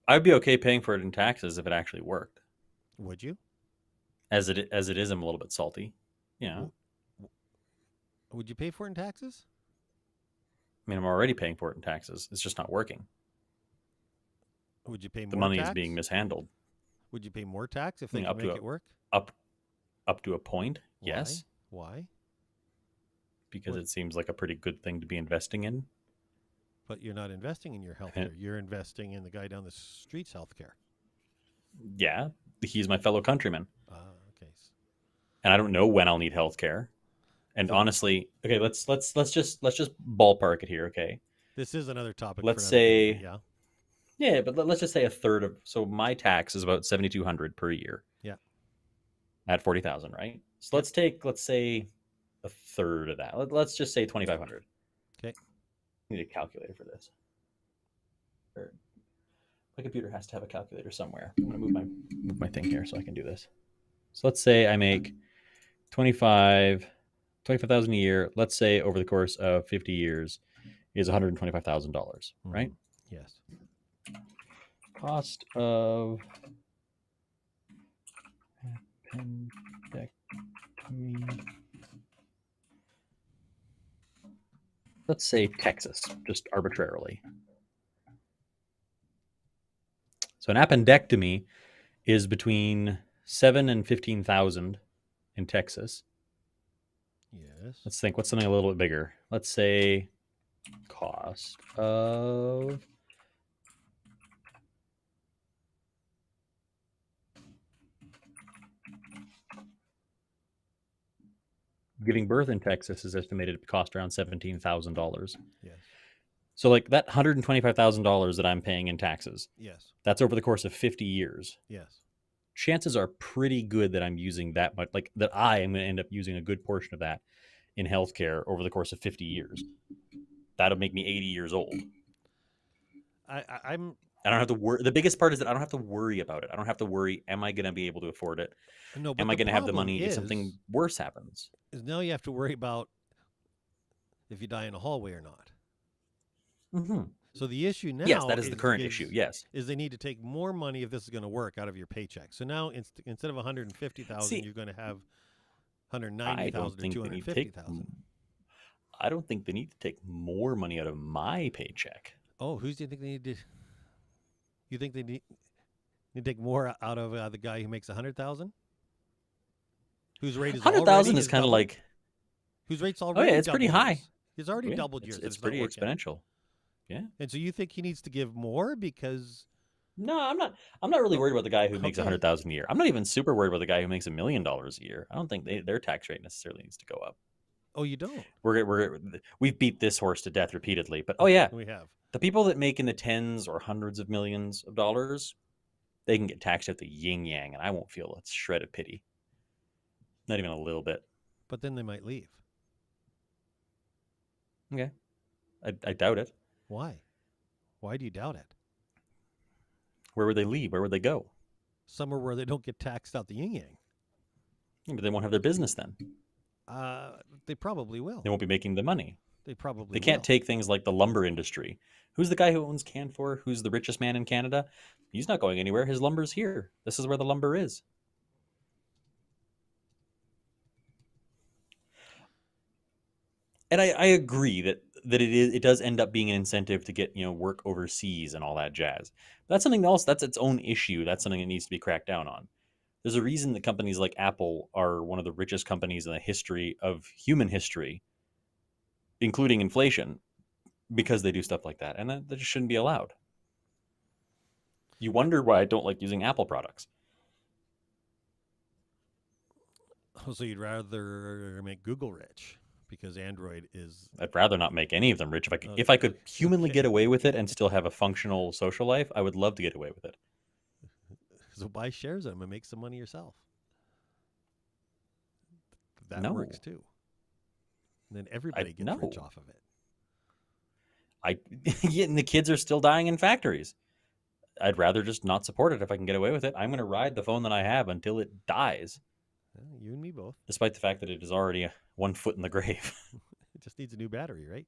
I'd be okay paying for it in taxes if it actually worked.
Would you?
As it is, I'm a little bit salty. Yeah.
Would you pay for it in taxes?
I mean, I'm already paying for it in taxes. It's just not working.
Would you pay more?
The money
tax?
is being mishandled.
Would you pay more tax if they could make it work?
Up to a point, yes.
Why?
Because it seems like a pretty good thing to be investing in.
But you're not investing in your healthcare. You're investing in the guy down the street's healthcare.
Yeah, he's my fellow countryman.
Okay.
And I don't know when I'll need healthcare. And honestly, okay, let's just ballpark it here, okay?
This is another topic.
Let's say,
day,
yeah, but let's just say a third of. So my tax is about $7,200 per year.
Yeah.
At 40,000, right? So let's say a third of that. Let's just say 2,500.
Okay.
I need a calculator for this. My computer has to have a calculator somewhere. I'm gonna move my thing here so I can do this. So let's say I make 25,000 a year. Let's say over the course of 50 years is $125,000, right?
Yes.
Cost of appendectomy. Let's say Texas, just arbitrarily. So an appendectomy is between 7 and 15,000 in Texas.
Yes.
Let's think. What's something a little bit bigger? Let's say cost of giving birth in Texas is estimated to cost around $17,000.
Yes.
So like that $125,000 that I'm paying in taxes,
Yes.
that's over the course of 50 years.
Yes.
Chances are pretty good that I'm using that much, like that I am going to end up using a good portion of that in healthcare over the course of 50 years. That'll make me 80 years old.
I'm.
I don't have to worry. The biggest part is that I don't have to worry about it. I don't have to worry. Am I going to be able to afford it?
No, but
Am I going to have the
problem
money if something worse happens?
is now you have to worry about if you die in a hallway or not.
Mm-hmm.
So the issue now,
Yes, that is the current issue. Yes,
is they need to take more money if this is going to work out of your paycheck. So now instead of 150,000,
See,
you're going to have
I
190,000
don't
or
think they need to take.
250,000.
I don't think they need to take more money out of my paycheck.
Oh, who do you think they need to? You think they need to take more out of the guy who makes 100,000? Whose rate is
100,000 is kind of like,
whose rate's
oh
already
yeah, it's pretty
doubled
high.
yours. He's already
Yeah,
doubled yours.
it's
not
pretty
working.
exponential. Yeah.
And so you think he needs to give more because
No, I'm not. I'm not really worried about the guy who makes
Okay.
100,000 a year. I'm not even super worried about the guy who makes $1 million a year. I don't think their tax rate necessarily needs to go up.
oh, you don't.
We've beat this horse to death repeatedly, but oh yeah,
We have.
the people that make in the tens or hundreds of millions of dollars, they can get taxed at the yin yang, and I won't feel a shred of pity. Not even a little bit.
But then they might leave.
Okay, I doubt it.
Why? Why do you doubt it?
Where would they leave? Where would they go?
Somewhere where they don't get taxed out the yin yang.
Yeah, but they won't have their business then.
They probably will.
They won't be making the money.
They probably
They can't
will.
take things like the lumber industry. Who's the guy who owns Canfor? Who's the richest man in Canada? He's not going anywhere. His lumber's here. This is where the lumber is. And I agree that it does end up being an incentive to get work overseas and all that jazz. But that's something else. That's its own issue. That's something that needs to be cracked down on. There's a reason that companies like Apple are one of the richest companies in the history of human history, including inflation, because they do stuff like that, and that just shouldn't be allowed. You wonder why I don't like using Apple products.
Oh, so you'd rather make Google rich because Android is.
I'd rather not make any of them rich. If I could humanly
Okay.
get away with it and still have a functional social life, I would love to get away with it.
So buy shares of them and make some money yourself. That
No.
works too. And then everybody gets rich
no.
off of it.
Yeah, and the kids are still dying in factories. I'd rather just not support it if I can get away with it. I'm going to ride the phone that I have until it dies,
Yeah, you and me both.
despite the fact that it is already 1 foot in the grave.
It just needs a new battery, right?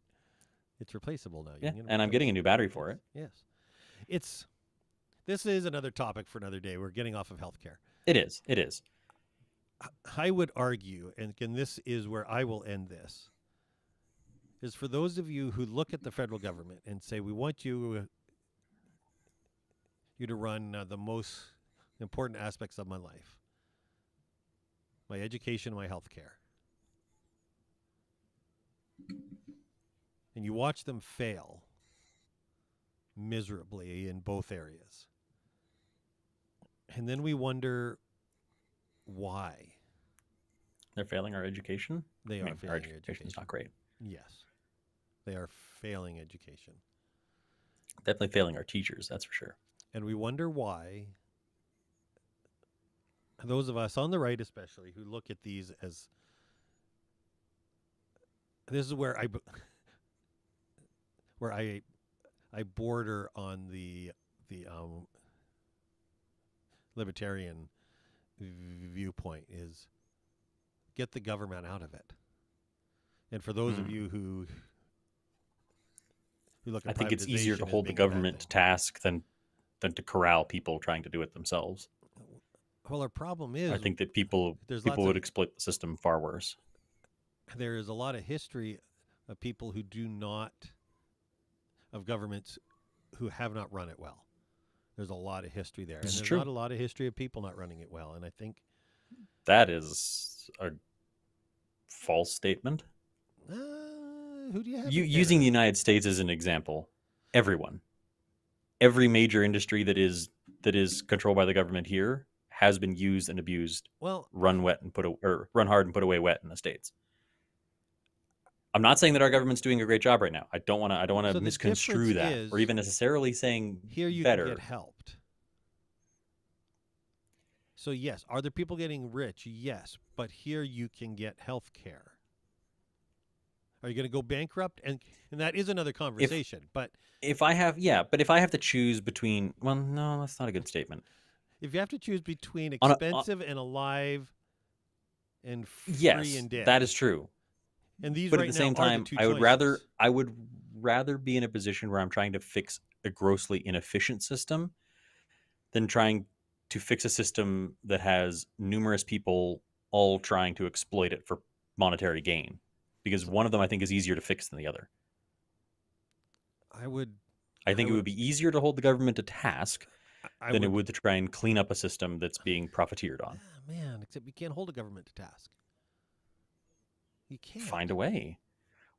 It's replaceable now. You
Yeah,
can get it
and I'm getting a
replaced.
new battery for it.
Yes. This is another topic for another day. We're getting off of healthcare.
It is. It is.
I would argue, and again, this is where I will end this, is for those of you who look at the federal government and say, we want you to run the most important aspects of my life, my education, my health care. And you watch them fail miserably in both areas. And then we wonder why
They're failing our education.
they
I
are
mean, our
failing
education
education.
is not great.
Yes. They are failing education.
Definitely failing our teachers, that's for sure.
And we wonder why those of us on the right especially who look at these as this is where I border on the libertarian viewpoint is get the government out of it. And for those of you who look at
I think it's easier to
privatization as
hold the
being a bad
government to
thing.
task than to corral people trying to do it themselves.
Well, our problem is
I think that people
there's
people
lots
would
of
exploit the system far worse.
there is a lot of history of people who do not of governments who have not run it well. There's a lot of history there,
This
and
is
there's
true.
not a lot of history of people not running it well. And I think
That is a false statement.
who do you have in
Using the
Canada?
United States as an example, every major industry that is controlled by the government here has been used and abused,
Well,
run hard and put away wet in the States. I'm not saying that our government's doing a great job right now. I don't want to
so the
misconstrue
difference
that, or
is
even necessarily saying
here you can
better.
get helped. So yes, are there people getting rich? Yes, but here you can get health care. Are you going to go bankrupt? And that is another conversation. But
If I have, yeah, but if I have to choose between, well, no, that's not a good statement.
if you have to choose between
On a-
expensive and alive and free
Yes,
and dead,
that is true.
and these
But
right
at the
now
same
are the
time,
two
I would
choices.
rather be in a position where I'm trying to fix a grossly inefficient system than trying to fix a system that has numerous people all trying to exploit it for monetary gain. Because one of them I think is easier to fix than the other.
I would.
I think it would be easier to hold the government to task
I
than
would.
it would to try and clean up a system that's being profiteered on.
Man, except you can't hold a government to task. You can't.
Find a way.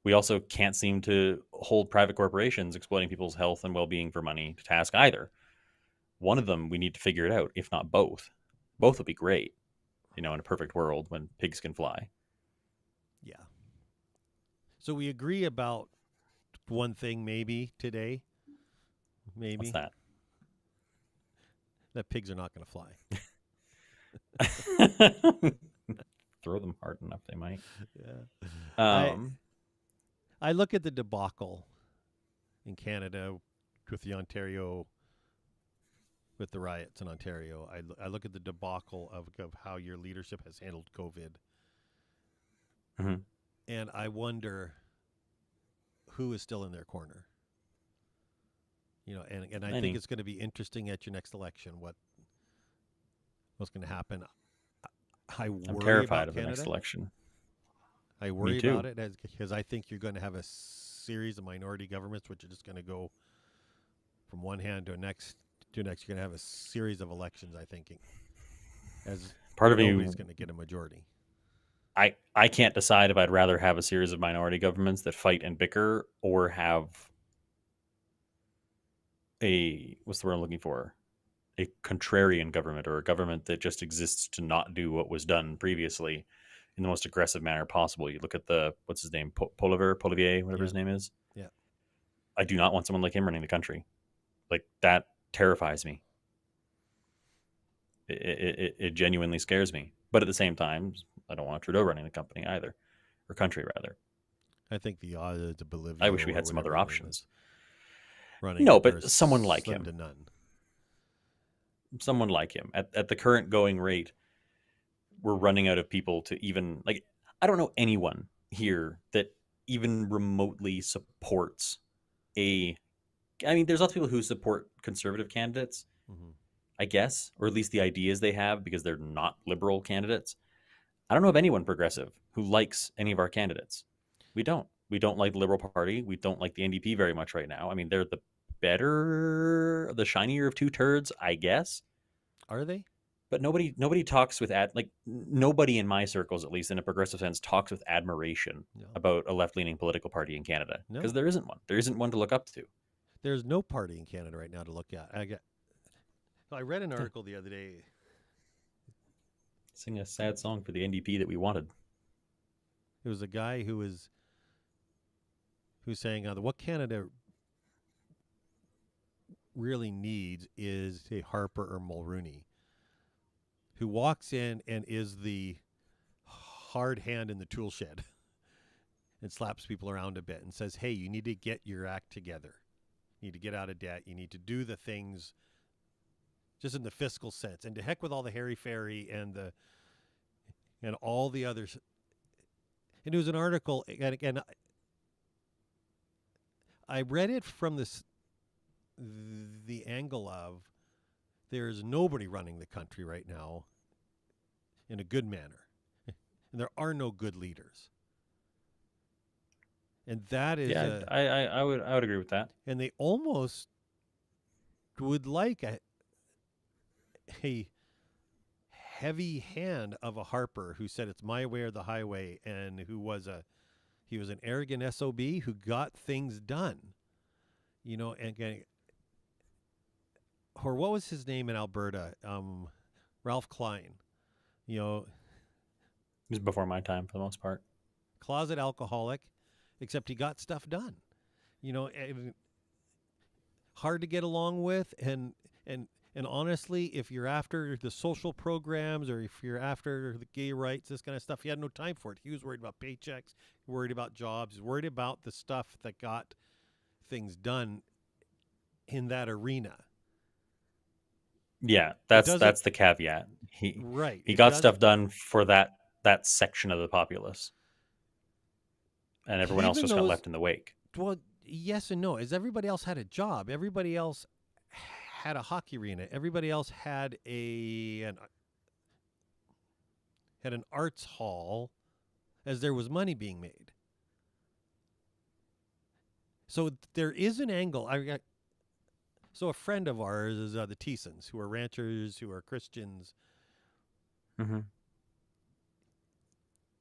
We also can't seem to hold private corporations exploiting people's health and well-being for money to task either. One of them, we need to figure it out, if not both. Both would be great, in a perfect world when pigs can fly.
Yeah. So we agree about one thing maybe today. Maybe
What's that?
that pigs are not going to fly.
Throw them hard enough, they might.
Yeah. I look at the debacle in Canada with the Ontario, with the riots in Ontario. I look at the debacle of how your leadership has handled COVID.
Mhm.
And I wonder who is still in their corner. And I
Many.
think it's going to be interesting at your next election what's going to happen. I worry
I'm terrified
about
of the
Canada.
next election.
I worry
too.
about it because I think you're going to have a series of minority governments which are just going to go from one hand to next. You're going to have a series of elections, I think, as
Part of me,
nobody's going to get a majority.
I can't decide if I'd rather have a series of minority governments that fight and bicker or have what's the word I'm looking for? A contrarian government, or a government that just exists to not do what was done previously in the most aggressive manner possible. You look at what's his name? Polivier, whatever
Yeah.
his name is.
Yeah.
I do not want someone like him running the country. Like, that terrifies me. It genuinely scares me. But at the same time, I don't want Trudeau running the company either, or country rather.
I think the odds of Bolivia.
I wish we had some other options.
Running
No,
it
but
are
someone like
slim
him.
to none.
Someone like him. At the current going rate, we're running out of people to even, like, I don't know anyone here that even remotely supports I mean, there's lots of people who support conservative candidates,
Mm-hmm.
I guess, or at least the ideas they have, because they're not liberal candidates. I don't know of anyone progressive who likes any of our candidates. We don't. We don't like the Liberal Party. We don't like the NDP very much right now. I mean, they're the shinier of two turds, I guess.
Are they?
But nobody talks with nobody in my circles, at least in a progressive sense, talks with admiration
No.
about a left-leaning political party in Canada,
No.
because there isn't one. There isn't one to look up to.
There's no party in Canada right now to look at. I read an article the other day.
Sing a sad song for the NDP that we wanted.
It was a guy who's saying what Canada really needs is a Harper or Mulroney who walks in and is the hard hand in the tool shed and slaps people around a bit and says, hey, you need to get your act together. You need to get out of debt. You need to do the things just in the fiscal sense. And to heck with all the hairy-fairy and all the others. And it was an article, and again, I read it from the angle of there's nobody running the country right now in a good manner. And there are no good leaders. And that is
Yeah, I would agree with that.
and they almost would like a heavy hand of a Harper who said it's my way or the highway, and who was he was an arrogant SOB who got things done. You know, or what was his name in Alberta? Ralph Klein. You know,
It was before my time for the most part.
closet alcoholic, except he got stuff done. You know, and hard to get along with, and honestly, if you're after the social programs or if you're after the gay rights, this kind of stuff, he had no time for it. He was worried about paychecks, worried about jobs, worried about the stuff that got things done in that arena.
Yeah, that's the caveat. He
Right.
he
It
got
doesn't-
stuff done for that section of the populace, and everyone else
Even
just got
those-
left in the wake.
Well, yes and no. As everybody else had a job, everybody else had a hockey arena. Everybody else had an arts hall, as there was money being made. So there is an angle. So a friend of ours is the Thiessens, who are ranchers, who are Christians.
Mm-hmm.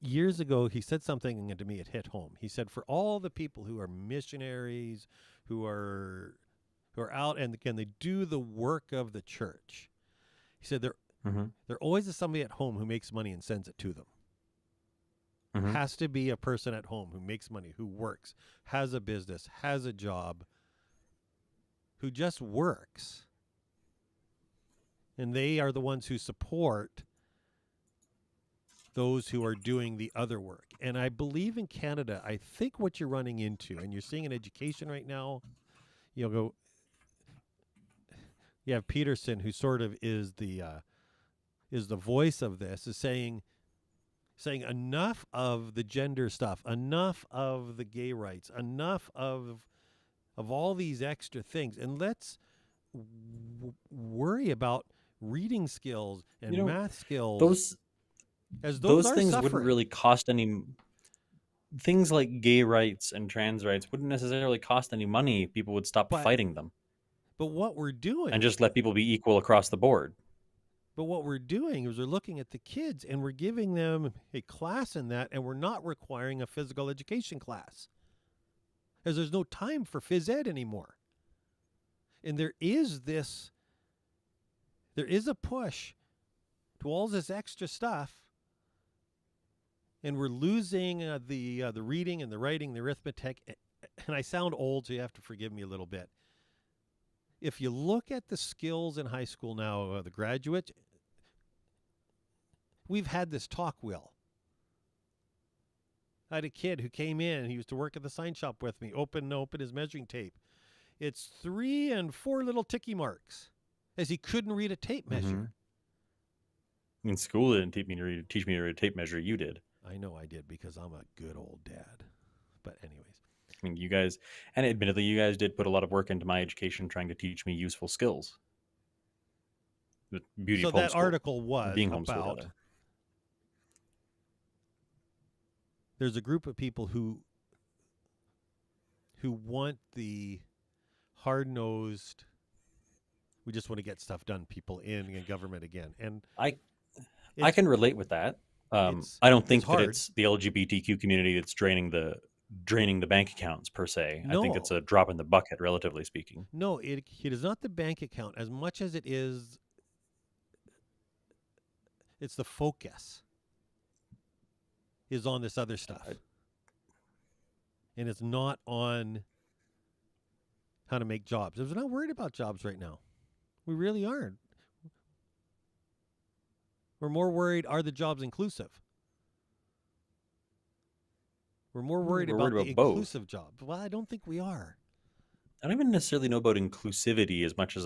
Years ago, he said something to me. It hit home. He said, for all the people who are missionaries, who are out and they do the work of the church, he said there always is somebody at home who makes money and sends it to them.
Mm-hmm.
Has to be a person at home who makes money, who works, has a business, has a job, who just works. And they are the ones who support those who are doing the other work. And I believe in Canada, I think what you're running into, and you're seeing in education right now, you have Peterson, who sort of is the voice of this, is saying enough of the gender stuff, enough of the gay rights, enough of all these extra things, and let's worry about reading skills and math skills.
Those
are
things
suffering.
wouldn't really cost any. Things like gay rights and trans rights wouldn't necessarily cost any money if people would stop fighting them.
But what we're doing,
and just let people be equal across the board.
But what we're doing is we're looking at the kids and we're giving them a class in that, and we're not requiring a physical education class, as there's no time for phys ed anymore. And there is a push to all this extra stuff, and we're losing the reading and the writing, the arithmetic. And I sound old, so you have to forgive me a little bit. If you look at the skills in high school now, the graduates, we've had this talk wheel. I had a kid who came in. He used to work at the sign shop with me. Open his measuring tape. It's 3 and 4 little ticky marks, as he couldn't read a tape measure.
Mm-hmm. In school, they didn't teach me to read a tape measure. You did.
I know I did, because I'm a good old dad. But anyways.
I mean, you guys, and admittedly, you guys did put a lot of work into my education trying to teach me useful skills. The beauty of homeschool.
So that article was
being
about,
homeschooled.
There's a group of people who want the hard-nosed, we just want to get stuff done, people in government again. And
I can relate with that. I don't think that it's the LGBTQ community that's draining the bank accounts per se.
No.
I think it's a drop in the bucket, relatively speaking.
No, it is not the bank account as much as it is. It's the focus is on this other stuff, and it's not on how to make jobs. We're not worried about jobs right now. We really aren't. We're more worried, are the jobs inclusive? We're more worried about the inclusive jobs. Well, I don't think we are.
I don't even necessarily know about inclusivity as much as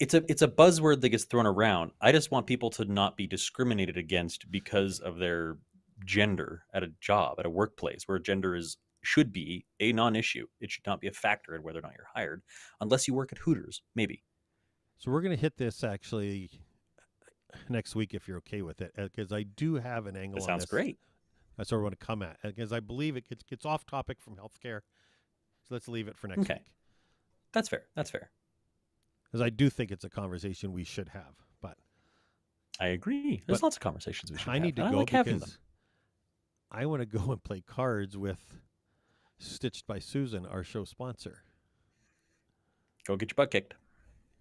it's a buzzword that gets thrown around. I just want people to not be discriminated against because of their gender at a job, at a workplace, where gender should be a non-issue. It should not be a factor in whether or not you're hired, unless you work at Hooters, maybe.
So we're going to hit this actually next week if you're okay with it, because I do have an angle
That
on
sounds
this.
great.
That's where I want to come at, because I believe it gets off topic from healthcare. So let's leave it for next
Okay.
week,
That's fair. That's fair.
because I do think it's a conversation we should have. But
I agree. There's
But
lots of conversations we should
I
have.
need to
and
go
I like having them.
because I want to go and play cards with Stitched by Susan, our show sponsor.
Go get your butt kicked.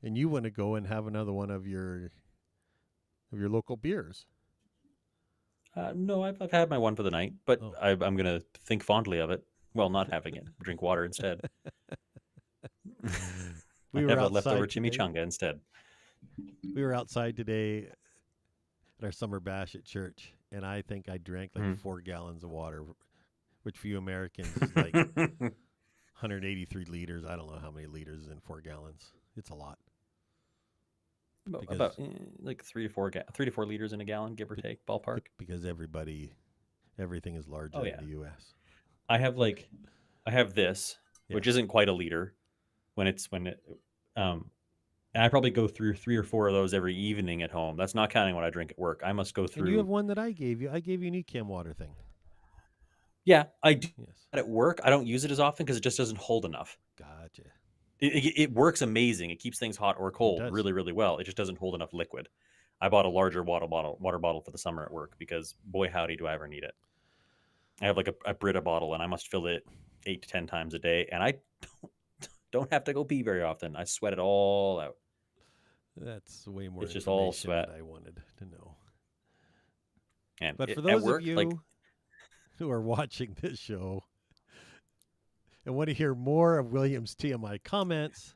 And you want to go and have another one of your local beers.
No, I've had my one for the night, but
Oh.
I'm going to think fondly of it. Well, not having it. Drink water instead.
We
I
were
have a
outside
leftover
today.
chimichanga instead.
We were outside today at our summer bash at church, and I think I drank like
Mhm.
4 gallons of water, which for you Americans is like 183 liters. I don't know how many liters is in 4 gallons. It's a lot.
About like 3 to 4 liters in a gallon, give or take, ballpark.
Because everything is larger
Oh,
in
yeah.
the U.S.
I have this, which
Yeah.
isn't quite a liter. And I probably go through 3 or 4 of those every evening at home. That's not counting what I drink at work. I must go through.
And you have one that I gave you. I gave you an Ecam water thing.
Yeah, I do
Yes.
that at work. I don't use it as often because it just doesn't hold enough.
Gotcha.
It works amazing. It keeps things hot or cold
does.
really, really well. It just doesn't hold enough liquid. I bought a larger water bottle for the summer at work because boy howdy do I ever need it. I have like a Brita bottle and I must fill it 8 to 10 times a day, and I don't have to go pee very often. I sweat it all out.
That's way more
It's just all
information
sweat.
than I wanted to know.
And
But for
at
those
work,
of you
like,
who are watching this show and want to hear more of William's TMI comments,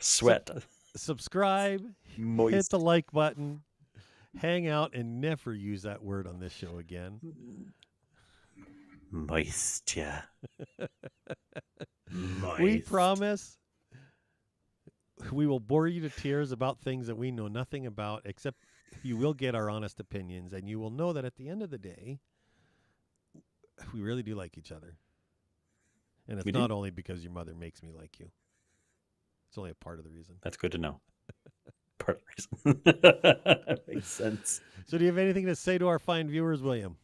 sweat,
subscribe, hit
moist.
the like button, hang out, and never use that word on this show again.
Moisture.
We promise we will bore you to tears about things that we know nothing about, except you will get our honest opinions, and you will know that at the end of the day, we really do like each other. And it's
We do.
not only because your mother makes me like you. It's only a part of the reason.
That's good to know. Part of the reason. Makes sense.
So do you have anything to say to our fine viewers, William?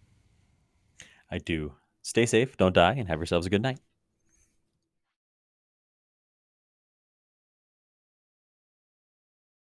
I do. Stay safe, don't die, and have yourselves a good night.